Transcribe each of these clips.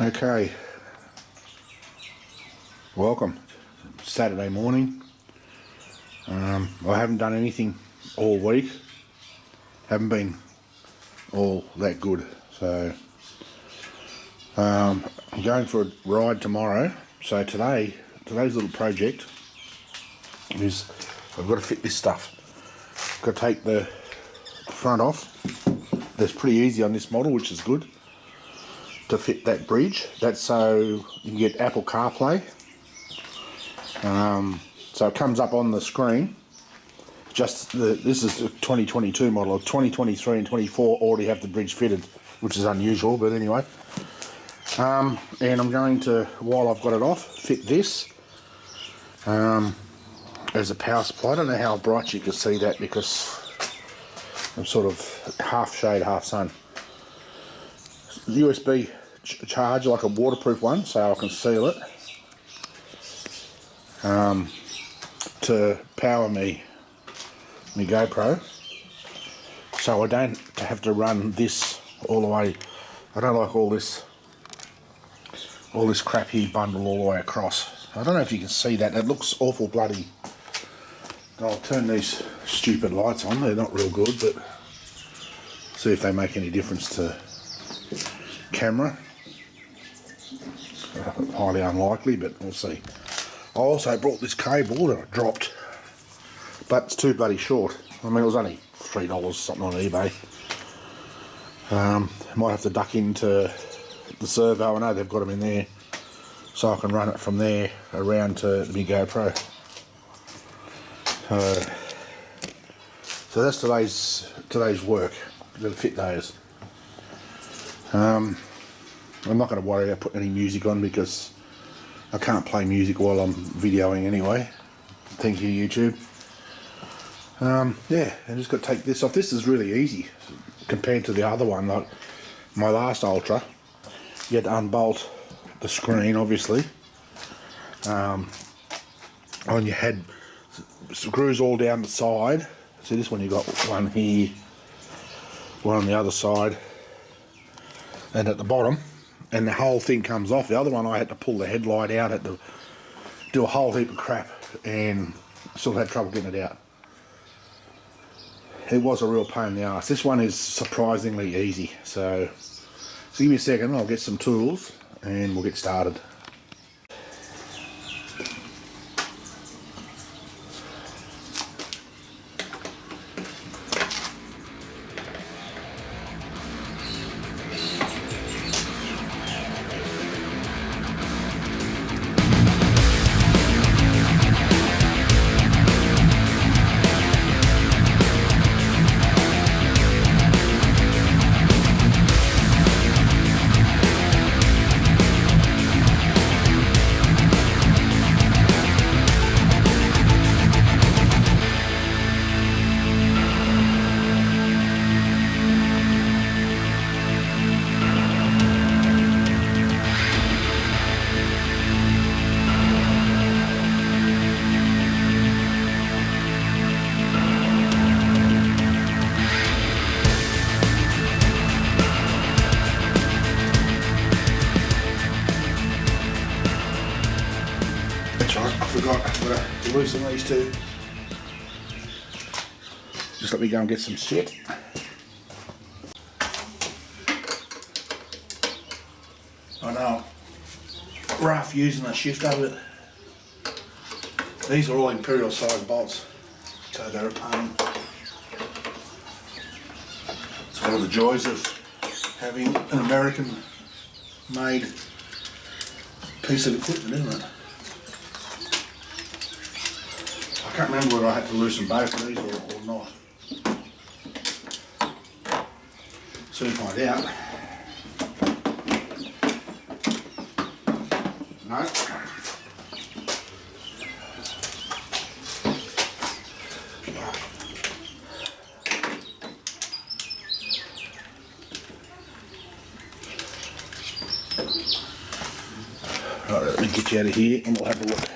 Okay, welcome. Saturday morning. I haven't done anything all week. Haven't been all that good. So I'm going for a ride tomorrow. So today's little project is I've got to fit this stuff. Got to take the front off. That's pretty easy on this model, which is good. To fit that bridge, that's so you can get Apple CarPlay. So it comes up on the screen. This is a 2022 model. 2023 and 24 already have the bridge fitted, which is unusual, but anyway. And I'm going to, while I've got it off, fit this as a power supply. I don't know how bright you can see that because I'm sort of half shade, half sun. USB charger, like a waterproof one, so I can seal it to power my GoPro, so I don't have to run this all the way. I don't like all this crap here bundled all the way across. I don't know if you can see that. It looks awful bloody. I'll turn these stupid lights on. They're not real good, but see if they make any difference to camera. Highly unlikely, but we'll see. I also brought this cable that I dropped, but it's too bloody short. I mean, it was only $3 something on eBay. Might have to duck into the servo. I know they've got them in there, so I can run it from there around to the GoPro. So that's today's work. I'm going to fit those. I'm not going to worry about putting any music on because I can't play music while I'm videoing anyway. Thank you, YouTube. Yeah, I just got to take this off. This is really easy compared to the other one. Like my last Ultra, you had to unbolt the screen, obviously. And you had screws all down the side. See, this one you got one here, one on the other side, and at the bottom, and the whole thing comes off. The other one I had to pull the headlight out, had to do a whole heap of crap, and still had trouble getting it out. It was a real pain in the ass. This one is surprisingly easy. So give me a second, I'll get some tools and we'll get started. I forgot to loosen these two. Just let me go and get some shit. I know, rough using a shifter, but these are all imperial size bolts, so they're a pain. It's one of the joys of having an American made piece of equipment, isn't it? I can't remember whether I had to loosen both of these or not. Soon find out. No. Right, let me get you out of here and we'll have a look.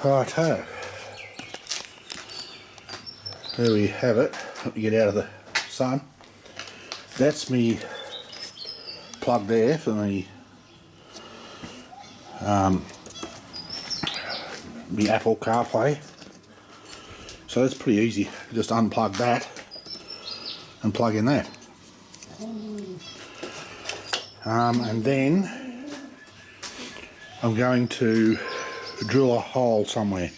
Righto. There we have it. Let me get out of the sun. That's me plug there for the Apple CarPlay. So that's pretty easy. Just unplug that and plug in that. And then I'm going to drill a hole somewhere.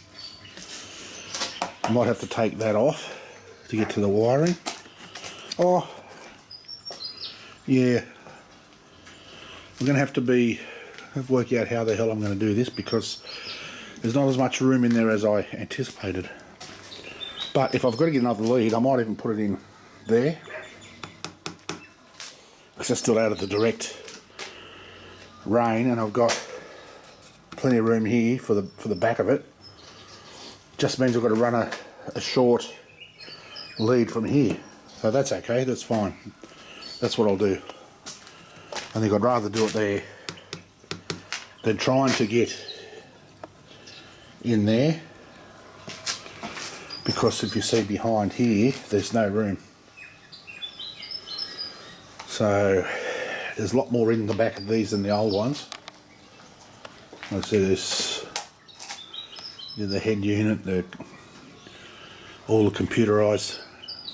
I might have to take that off to get to the wiring. Oh, yeah. I'm going to have to work out how the hell I'm going to do this, because there's not as much room in there as I anticipated. But if I've got to get another lead, I might even put it in there, because that's still out of the direct rain, and I've got plenty of room here for the back of it. Just means I've got to run a short lead from here, so that's okay, that's fine. That's what I'll do. I think I'd rather do it there than trying to get in there, because if you see behind here, there's no room. So there's a lot more in the back of these than the old ones. I see this, the head unit, all the computerized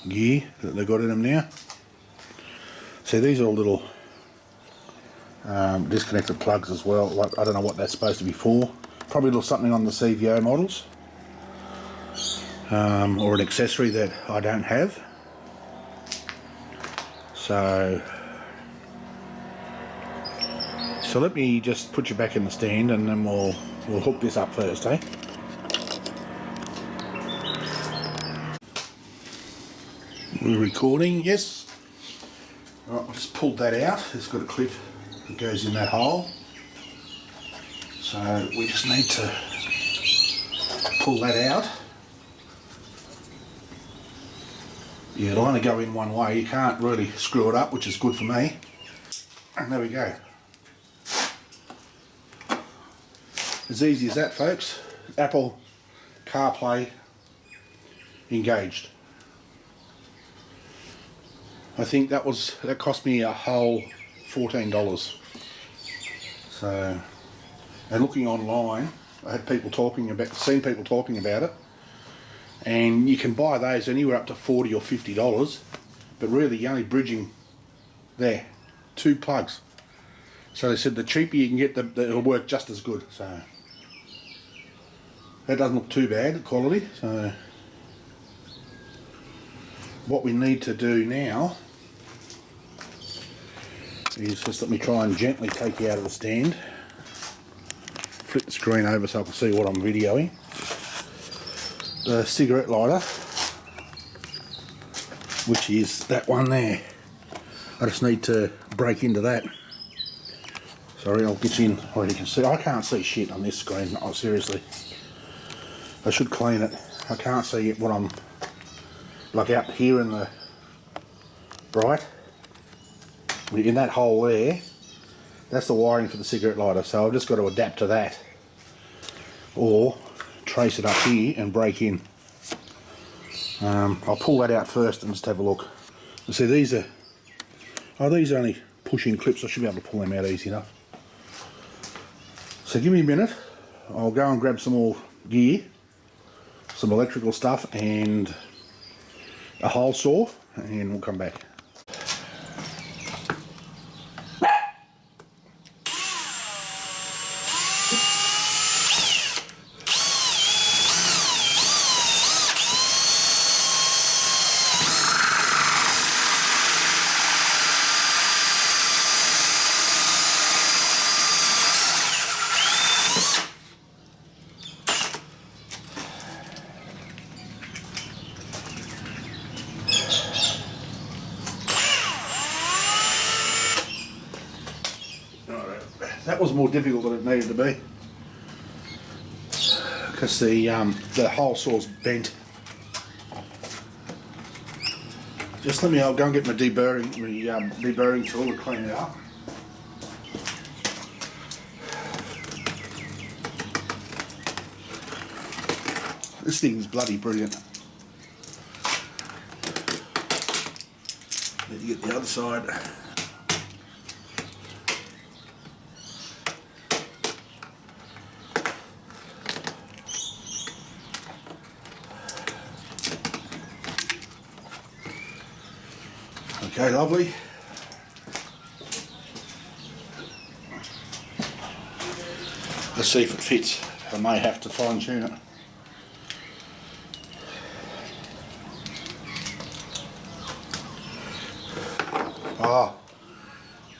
gear that they've got in them now. See, these are all little disconnected plugs as well. Like, I don't know what that's supposed to be for. Probably a little something on the CVO models, or an accessory that I don't have. So let me just put you back in the stand, and then we'll hook this up first, eh? We're recording, yes. Right, I just pulled that out. It's got a clip that goes in that hole. So we just need to pull that out. Yeah, it'll only go in one way. You can't really screw it up, which is good for me. And there we go. As easy as that, folks. Apple CarPlay engaged. I think that cost me a whole $14. So, and looking online, I had seen people talking about it, and you can buy those anywhere up to $40 or $50, but really you're only bridging there 2 plugs. So they said the cheaper you can get, it'll work just as good. So that doesn't look too bad, the quality. So what we need to do now is just let me try and gently take you out of the stand. Flip the screen over so I can see what I'm videoing. The cigarette lighter, which is that one there. I just need to break into that. Sorry, I'll get you in where you can see. I can't see shit on this screen, oh, seriously. I should clean it. I can't see what I'm, like out here in the bright. In that hole there, that's the wiring for the cigarette lighter, so I've just got to adapt to that, or trace it up here and break in. I'll pull that out first and just have a look. You see, these are only push-in clips. I should be able to pull them out easy enough. So give me a minute. I'll go and grab some more gear, some electrical stuff, and a hole saw, and we'll come back. That was more difficult than it needed to be, because the hole saw's bent. Just let me, I'll go and get my deburring tool and clean it up. This thing's bloody brilliant. Need to get the other side. Okay, lovely. Let's see if it fits. I may have to fine tune it. Oh,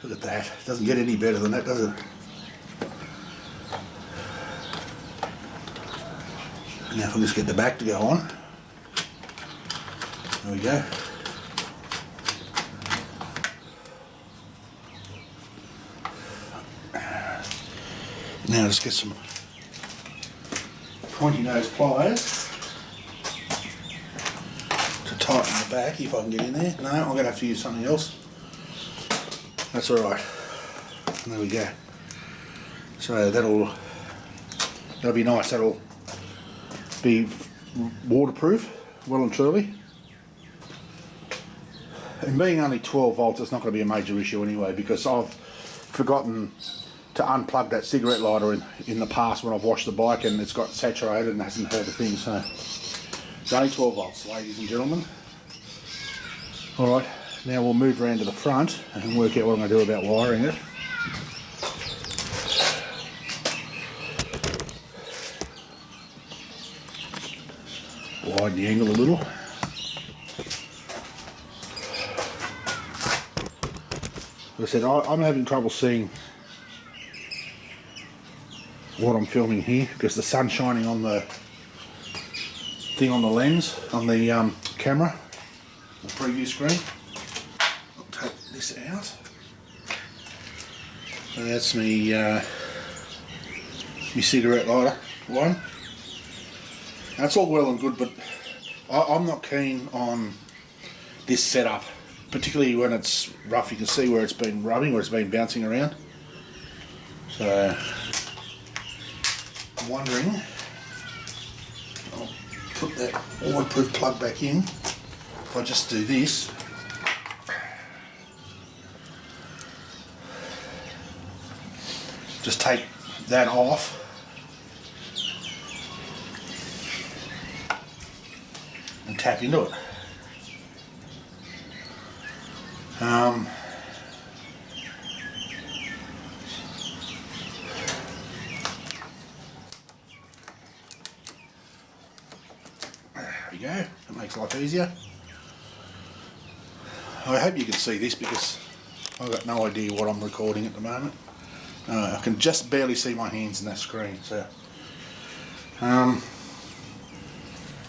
look at that. It doesn't get any better than that, does it? Now if I just get the back to go on. There we go. Now just get some pointy nose pliers to tighten the back if I can get in there. No, I'm going to have to use something else. That's alright. There we go. So that'll be nice. That'll be waterproof, well and truly. And being only 12 volts, it's not going to be a major issue anyway, because I've forgotten to unplug that cigarette lighter in the past when I've washed the bike and it's got saturated and hasn't heard a thing. So it's only 12 volts, ladies and gentlemen. Alright, now we'll move around to the front and work out what I'm going to do about wiring it. Widen the angle a little. As I said, I'm having trouble seeing what I'm filming here because the sun's shining on the thing on the lens, on the camera, the preview screen. I'll take this out. So that's me cigarette lighter one. That's all well and good, but I'm not keen on this setup, particularly when it's rough. You can see where it's been rubbing, where it's been bouncing around. So I'm wondering, I'll put that waterproof plug back in. If I just do this, just take that off. And tap into it. There we go. That makes life easier. I hope you can see this because I've got no idea what I'm recording at the moment. I can just barely see my hands in that screen. So.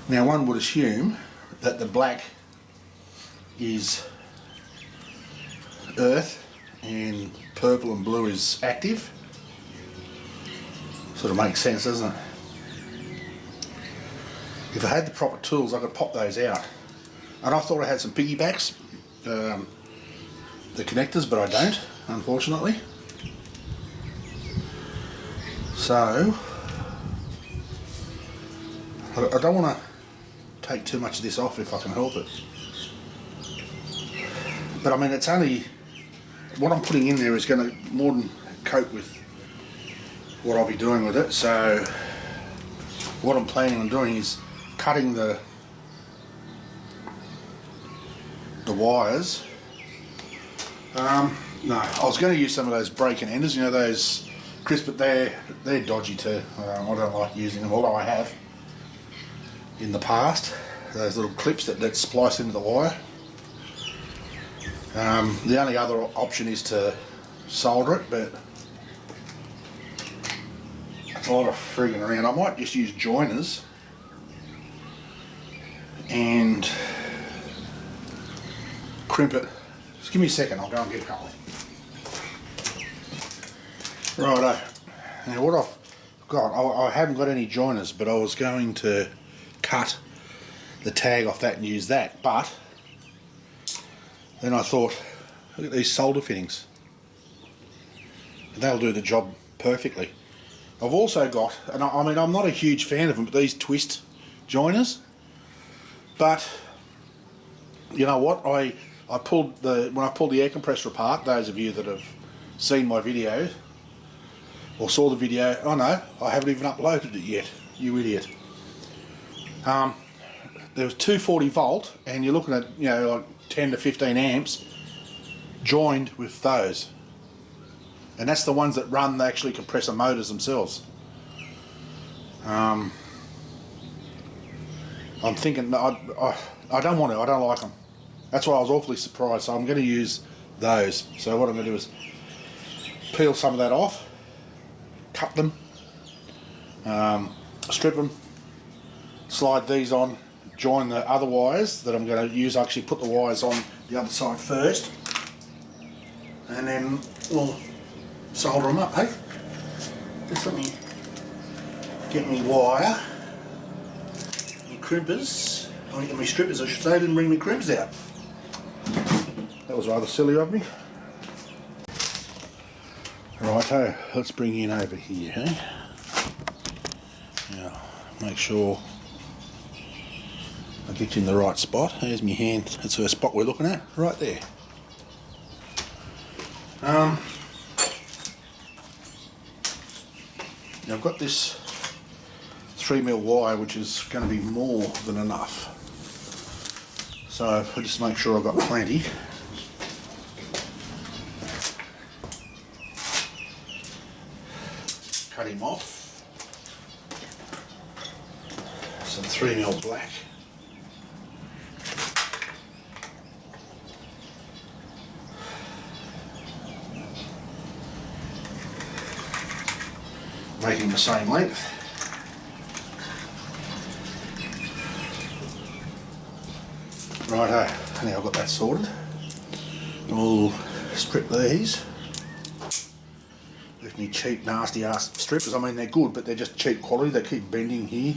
Now one would assume that the black is earth and purple and blue is active. Sort of makes sense, doesn't it? If I had the proper tools I could pop those out. And I thought I had some piggybacks, the connectors, but I don't, unfortunately. So I don't want to take too much of this off if I can help it. But I mean, it's only, what I'm putting in there is going to more than cope with what I'll be doing with it. So what I'm planning on doing is cutting the wires. No, I was going to use some of those brake and enders, you know, those crisp, but they're dodgy too. I don't like using them, although I have in the past. Those little clips that splice into the wire. The only other option is to solder it, but it's a lot of frigging around. I might just use joiners and crimp it. Just give me a second, I'll go and get Harley. Righto. Now what I've got, I haven't got any joiners, but I was going to cut the tag off that and use that, but then I thought, look at these solder fittings. And they'll do the job perfectly. I've also got, and I mean I'm not a huge fan of them, but these twist joiners. But you know what? When I pulled the air compressor apart, those of you that have seen my video or saw the video, oh no, I haven't even uploaded it yet, you idiot. There was 240 volt and you're looking at, you know, like 10 to 15 amps joined with those, and that's the ones that run the actually compressor motors themselves. I'm thinking I don't want to. I don't like them. That's why I was awfully surprised. So I'm going to use those. So what I'm going to do is peel some of that off, cut them, strip them, slide these on, join the other wires that I'm going to use. Actually put the wires on the other side first, and then we'll solder them up. Hey, just let me get me wire, me crimpers. I get my strippers, I should say. I didn't bring my crimps out. That was rather silly of me. Righto, let's bring in over here, hey? Now, make sure I get you in the right spot. There's my hand, that's the spot we're looking at, right there. Now I've got this 3mm wire, which is going to be more than enough. So I'll just make sure I've got plenty. Cut him off. Some 3mm black. Making the same length. Righto, now I've got that sorted. We'll strip these with me cheap nasty ass strippers. I mean, they're good, but they're just cheap quality. They keep bending here.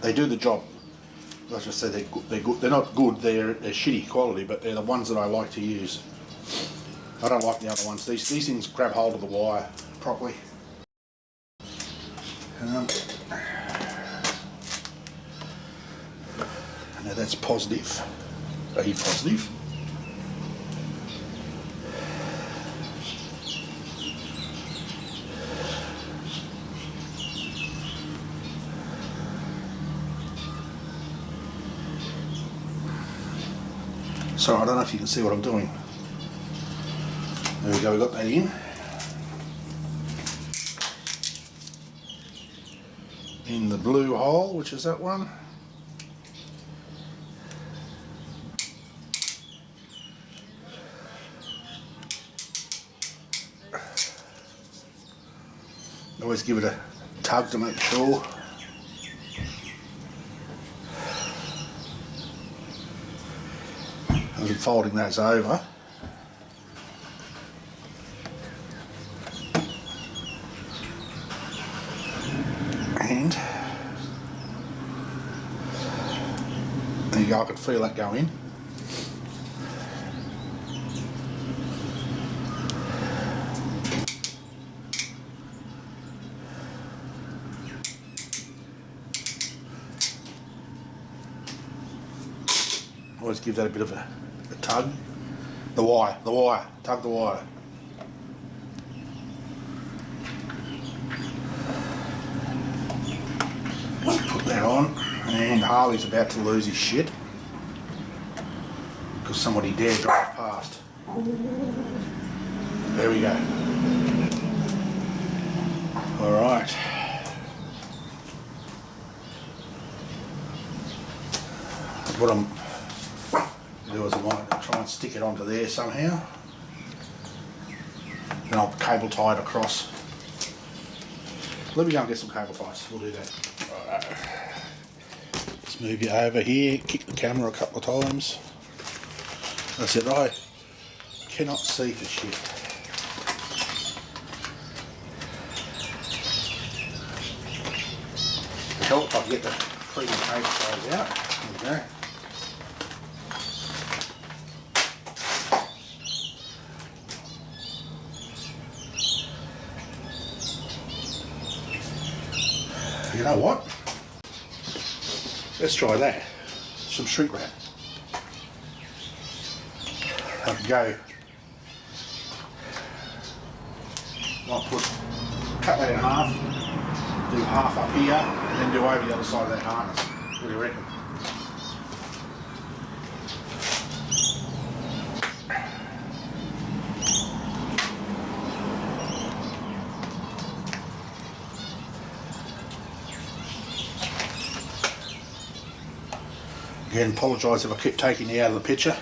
They do the job. Like I say, they're good. They're not good, they're shitty quality, but they're the ones that I like to use. I don't like the other ones. These things grab hold of the wire properly. Now that's positive, A positive. So I don't know if you can see what I'm doing. There we go, we got that in. In the blue hole, which is that one. Always give it a tug to make sure. I'm folding those over. And there you go, I can feel that go in. Always give that a bit of a tug. The wire, tug the wire. Put that on, and Harley's about to lose his shit because somebody dare drive past. There we go. Alright. What I'm do is I might try and stick it onto there somehow. Then I'll cable tie it across. Let me go and get some cable ties, we'll do that. Alright. Let's move you over here, kick the camera a couple of times. That's it, I cannot see for shit. Help if I can get the freaking cable ties out. There we go. You know what? Let's try that. Some shrink wrap. I can go. I'll cut that in half, do half up here, and then do over the other side of that harness. What do you reckon? Again, apologise if I keep taking you out of the picture.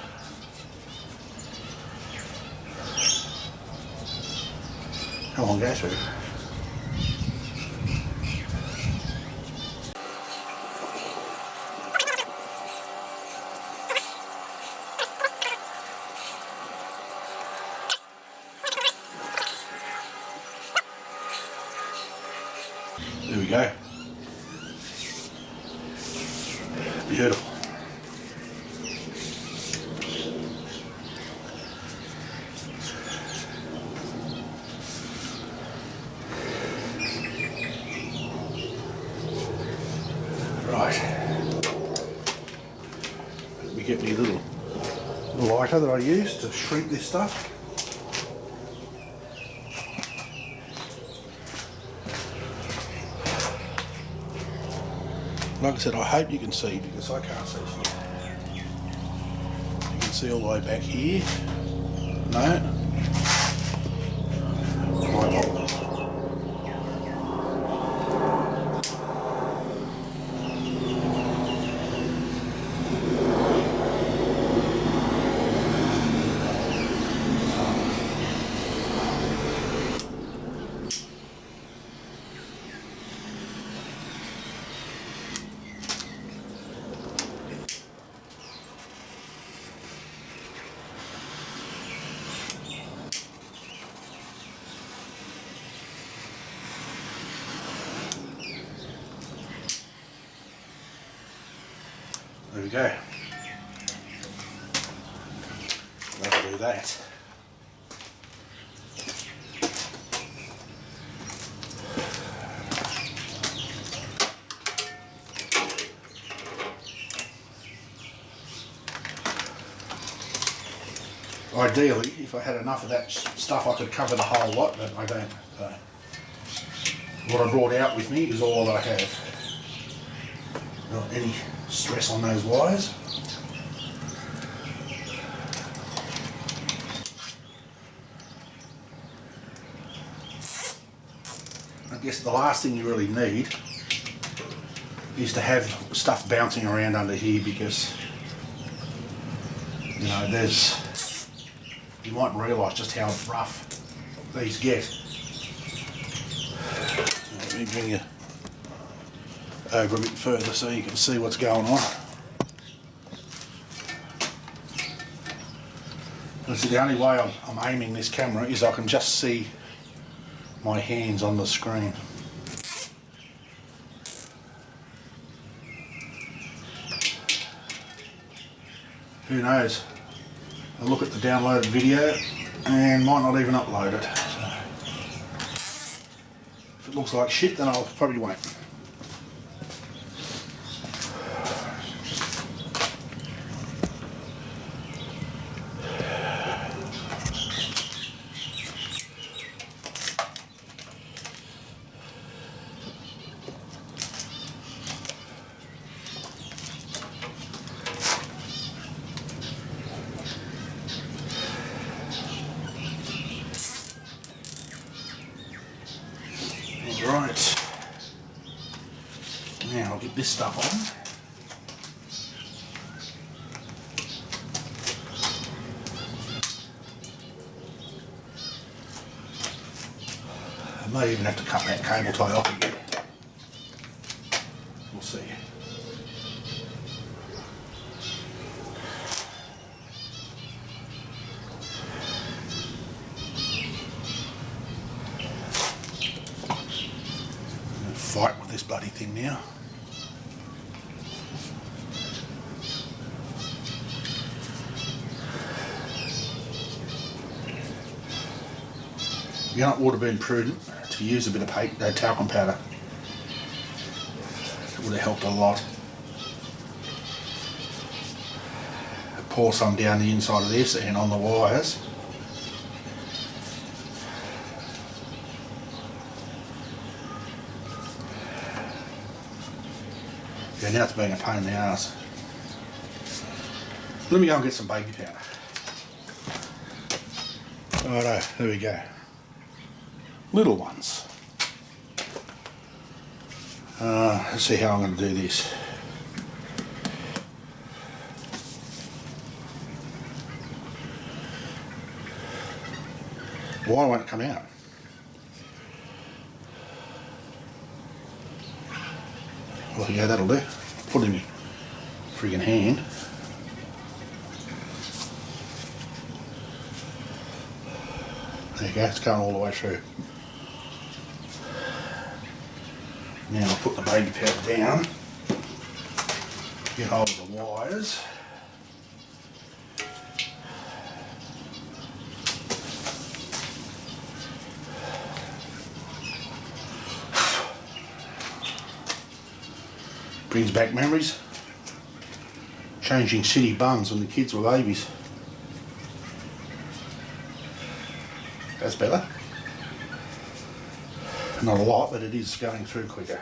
Come on, go through. There we go. Beautiful. Right. Let me get me a little lighter that I use to shrink this stuff. Like I said, I hope you can see because I can't see shit. You can see all the way back here. No. Right. There we go. Let's do that. Ideally, if I had enough of that stuff, I could cover the whole lot, but I don't. So what I brought out with me is all that I have. Not any stress on those wires. I guess the last thing you really need is to have stuff bouncing around under here because, you know, you mightn't realise just how rough these get. Let me bring you over a bit further so you can see what's going on. So the only way I'm aiming this camera is I can just see my hands on the screen. Who knows? I'll look at the downloaded video and might not even upload it. So if it looks like shit, then I'll probably won't. Right, now I'll get this stuff on. I may even have to cut that cable tie off again. We'll see. Fight with this bloody thing now. You know, it would have been prudent to use a bit of talcum powder. It would have helped a lot. Pour some down the inside of this and on the wires. Yeah, now it's being a pain in the ass. Let me go and get some baby powder. Righto, there we go. Little ones. Let's see how I'm going to do this. Why won't it come out? Well, yeah, that'll do. Put it in my friggin' hand. There you go, it's going all the way through. Now I'll put the baby powder down, get hold of the wires. Brings back memories. Changing city buns when the kids were babies. That's better. Not a lot, but it is going through quicker.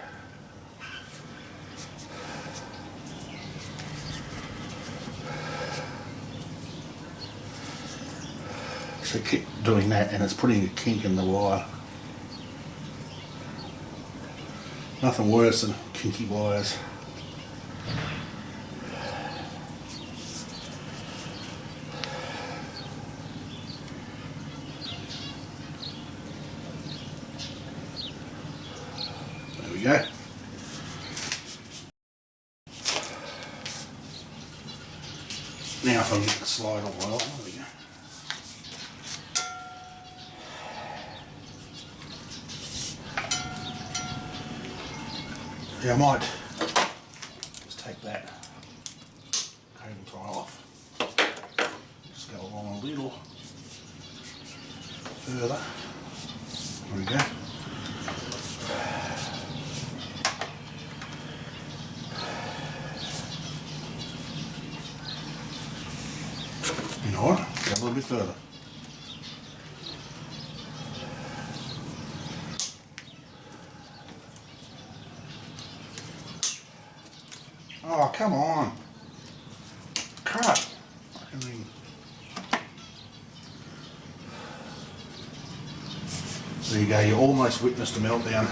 So keep doing that, and it's putting a kink in the wire. Nothing worse than kinky wires. There we go. Now if I can get the slide all well, there we go. Yeah, I might just take that cable tie off, just go along a little further. There we go. You know what? Go a little bit further. Oh, come on. Cut. I mean, there you go, you almost witnessed a meltdown.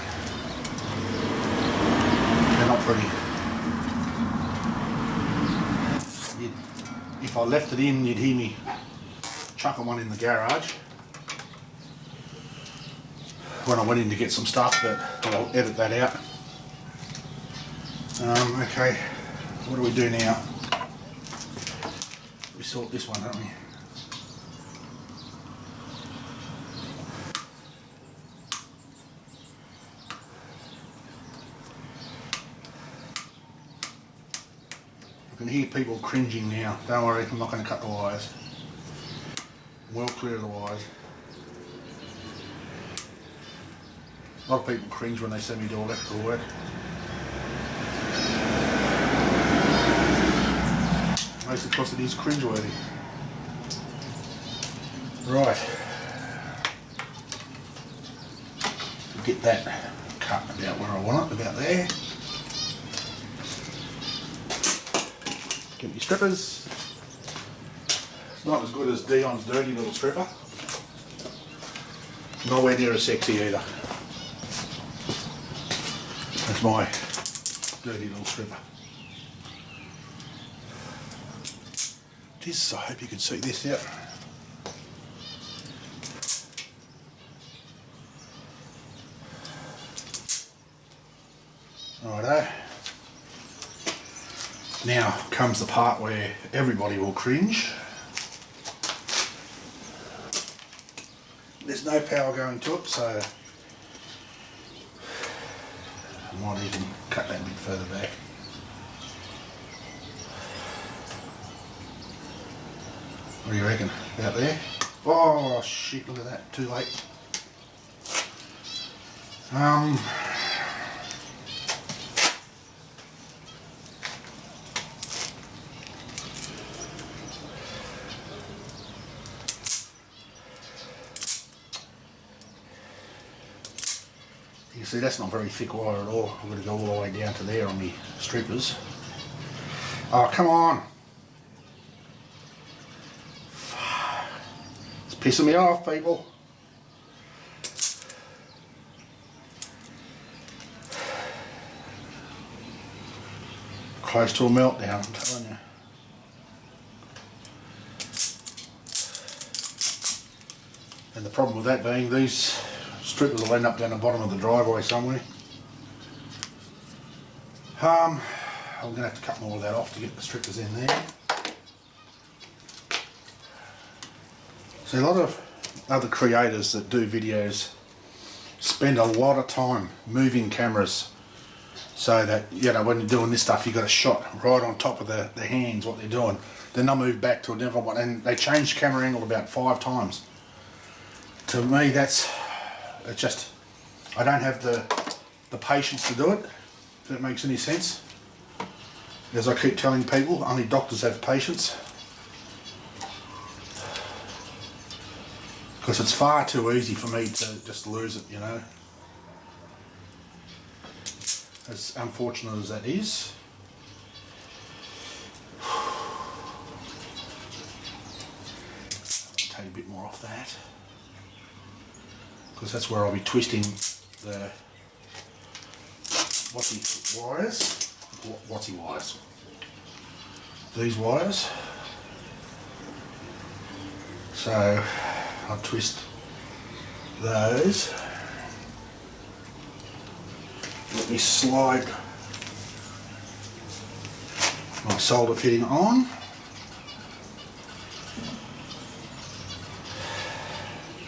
They're not pretty. If I left it in, you'd hear me chucking one in the garage when I went in to get some stuff, but I'll edit that out. Okay, what do we do now? We sort this one, don't we? I can hear people cringing now. Don't worry, I'm not going to cut the wires. Well clear of the wires. A lot of people cringe when they see me do electrical work. Mostly because it is cringeworthy. Right. Get that cut about where I want it, about there. Get me strippers. It's not as good as Dion's dirty little stripper. Nowhere near as sexy either. That's my dirty little stripper. Jeez, I hope you can see this out. Righto. Now comes the part where everybody will cringe. There's no power going to it, so I might even cut that a bit further back. What do you reckon? About there? Oh shit, look at that, too late. You see, that's not very thick wire at all. I'm going to go all the way down to there on the strippers. Oh, come on! It's pissing me off, people. Close to a meltdown, I'm telling you. And the problem with that being, these strippers will end up down the bottom of the driveway somewhere. I'm going to have to cut more of that off to get the strippers in there. So a lot of other creators that do videos spend a lot of time moving cameras so that, you know, when you're doing this stuff, you've got a shot right on top of the hands, what they're doing. Then they'll move back to a different one, and they change camera angle about 5 times. To me, it's just, I don't have the patience to do it, if that makes any sense. As I keep telling people, only doctors have patience. Because it's far too easy for me to just lose it, you know. As unfortunate as that is. I'll take a bit more off that. Because that's where I'll be twisting the Watty wires. These wires. So I'll twist those. Let me slide my solder fitting on.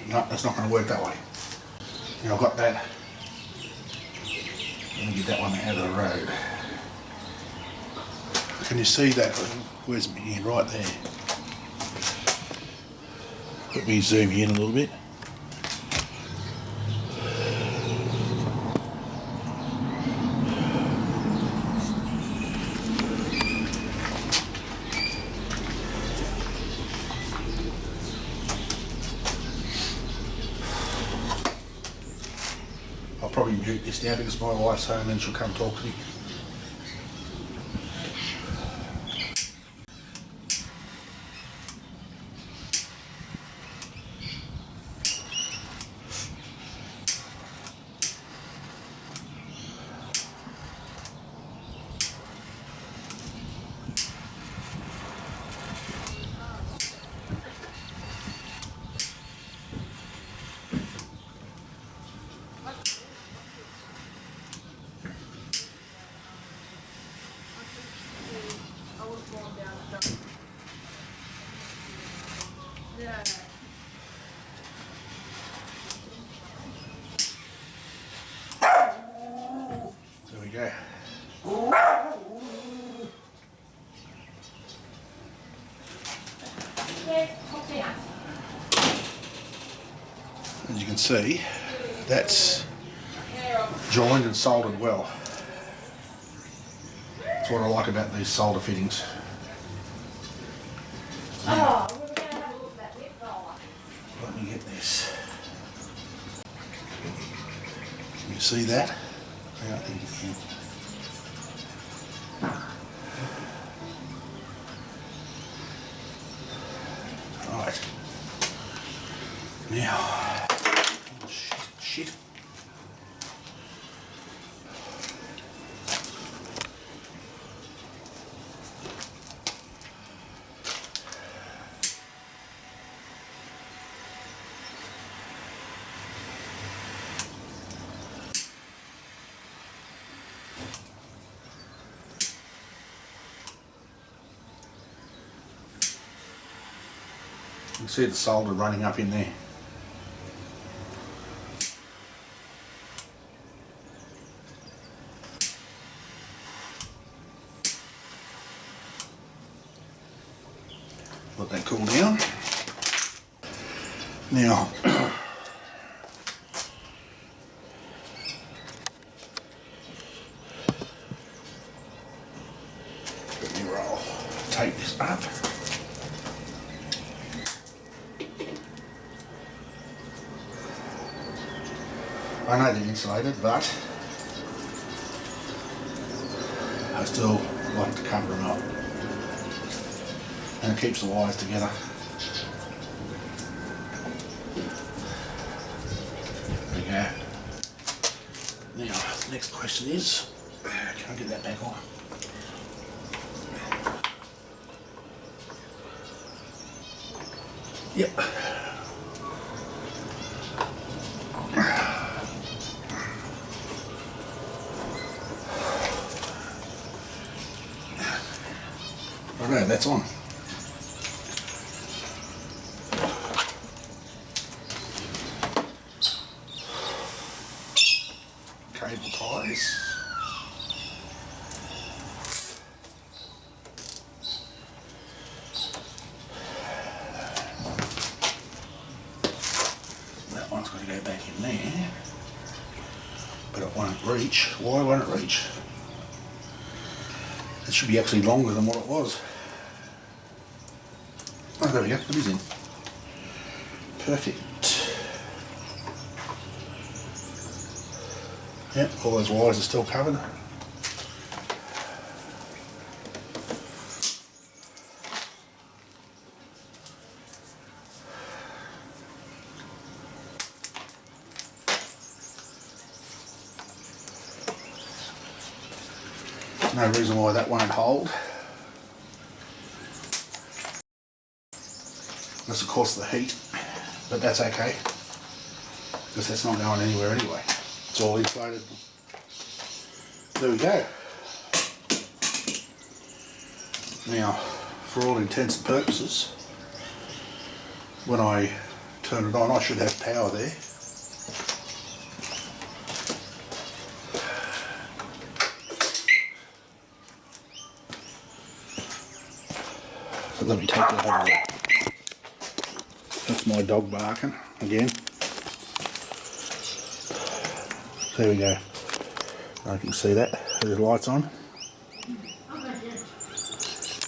No, that's not going to work that way. Now I've got that. Let me get that one out of the road. Can you see that? Where's my hand? Right there. Let me zoom in a little bit. I'll probably mute this now because my wife's home and she'll come talk to me. There we go. As you can see, that's joined and soldered well. That's what I like about these solder fittings. Now, let me get this. Can you see that? Yeah, I think you can. Right. Now, oh shit. You can see the solder running up in there. Let that cool down. Now, let me roll. Take this up. I know they're insulated, but I still like to cover them up, and it keeps the wires together. There we go. Now, the next question is, can I get that back on? Yep. that's on. Cable ties. That one's got to go back in there, but it won't reach. Why won't it reach? It should be actually longer than what it was. Oh, there we go, it is in. Perfect. Yep, all those wires are still covered. No reason why that won't hold. Unless of course the heat, but that's okay, because that's not going anywhere anyway. It's all inflated. There we go. Now, for all intents and purposes, when I turn it on, I should have power there. So let me take that over there. That's my dog barking again. There we go. I can see that. There's lights on.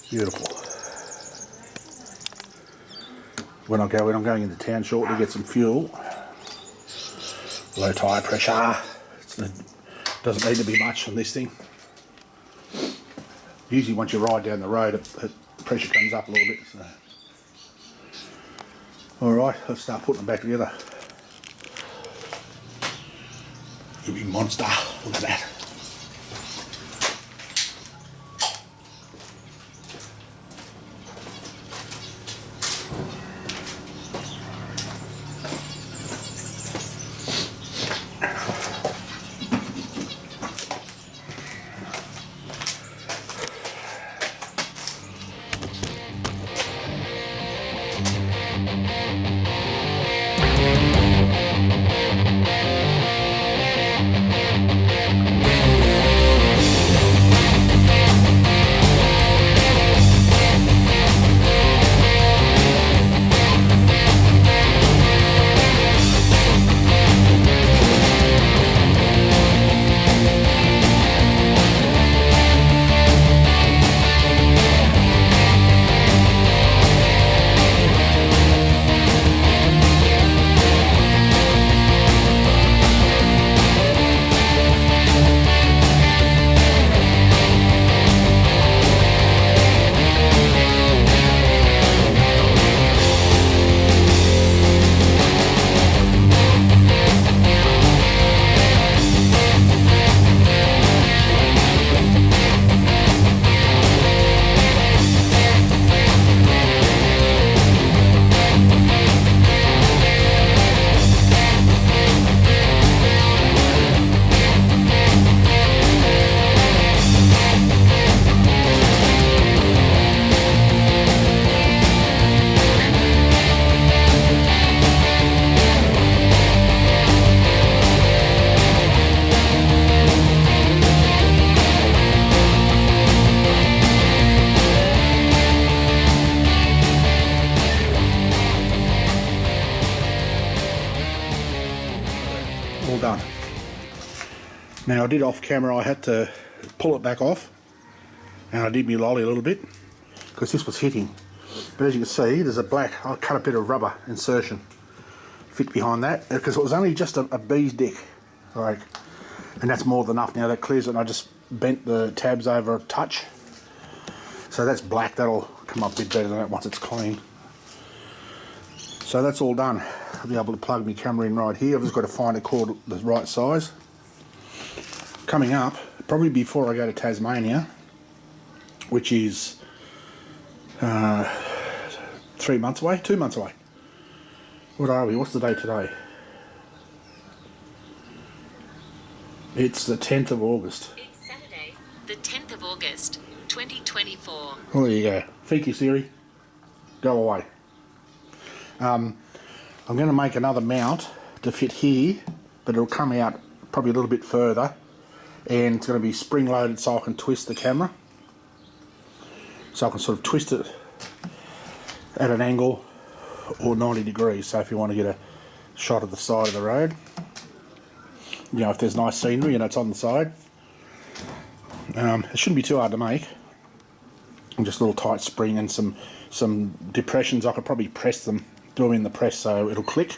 Beautiful. When I go in, I'm going into town shortly to get some fuel. Low tyre pressure. Doesn't need to be much on this thing. Usually once you ride down the road, the pressure comes up a little bit. So. Alright, let's start putting them back together. You big monster, look at that. All done. Now I did off camera, I had to pull it back off, and I did me lolly a little bit because this was hitting. But as you can see, there's a black, I cut a bit of rubber insertion fit behind that because it was only just a bee's dick, like, and that's more than enough. Now that clears it, and I just bent the tabs over a touch, so that's black. That'll come up a bit better than that once it's clean. So that's all done. I'll be able to plug my camera in right here. I've just got to find a cord the right size. Coming up, probably before I go to Tasmania, which is 3 months away, 2 months away. What are we? What's the date today? It's the 10th of August. It's Saturday, the 10th of August, 2024. Well, there you go. Fiki Siri, go away. I'm going to make another mount to fit here, but it'll come out probably a little bit further, and it's going to be spring loaded so I can twist the camera. So I can sort of twist it at an angle or 90 degrees, so if you want to get a shot of the side of the road, you know, if there's nice scenery and it's on the side. It shouldn't be too hard to make. And just a little tight spring and some depressions. I could probably press them, do them in the press so it'll click.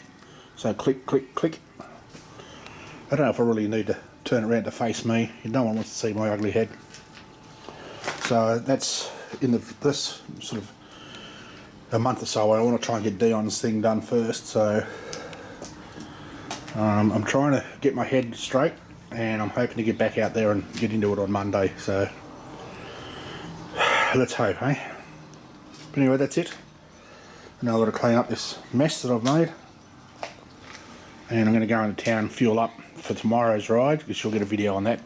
So click, click, click. I don't know if I really need to turn it around to face me. No one wants to see my ugly head. So that's in this sort of a month or so. I want to try and get Dion's thing done first. So I'm trying to get my head straight, and I'm hoping to get back out there and get into it on Monday. So let's hope, eh? But anyway, that's it. Now I've got to clean up this mess that I've made, and I'm going to go into town, fuel up for tomorrow's ride, because you'll get a video on that.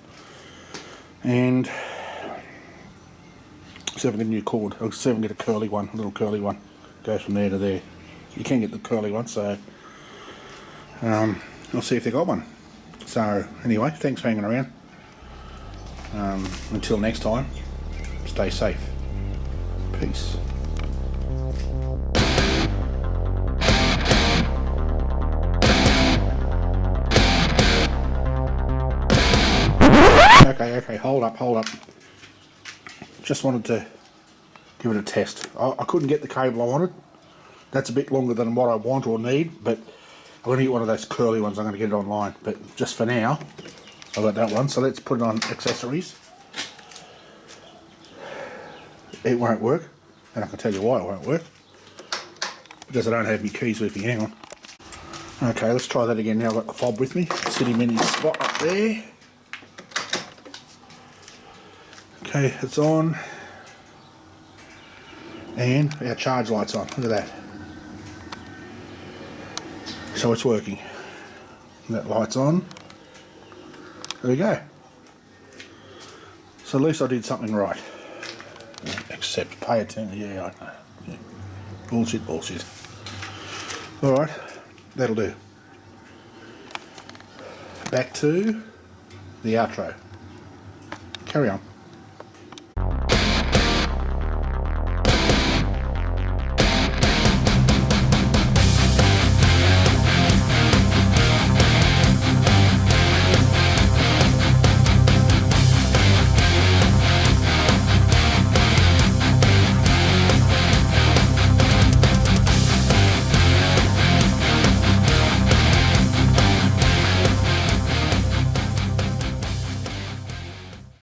And see if I can get a new cord. I'll see if I can get a curly one, a little curly one. Goes from there to there. You can get the curly one, so I'll see if they got one. So anyway, thanks for hanging around. Until next time, stay safe. Peace. Okay, hold up. Just wanted to give it a test. I couldn't get the cable I wanted. That's a bit longer than what I want or need, but I'm going to get one of those curly ones. I'm going to get it online, but just for now I've got that one. So let's put it on accessories. It won't work, and I can tell you why it won't work, because I don't have my keys with me. Hang on. Okay, let's try that again. Now I've got the fob with me. Sit him in his spot up there. Okay, it's on, and our charge light's on. Look at that. So it's working. That light's on. There we go. So at least I did something right. Except pay attention. Yeah, I know. Yeah. Bullshit. Alright, that'll do. Back to the outro. Carry on.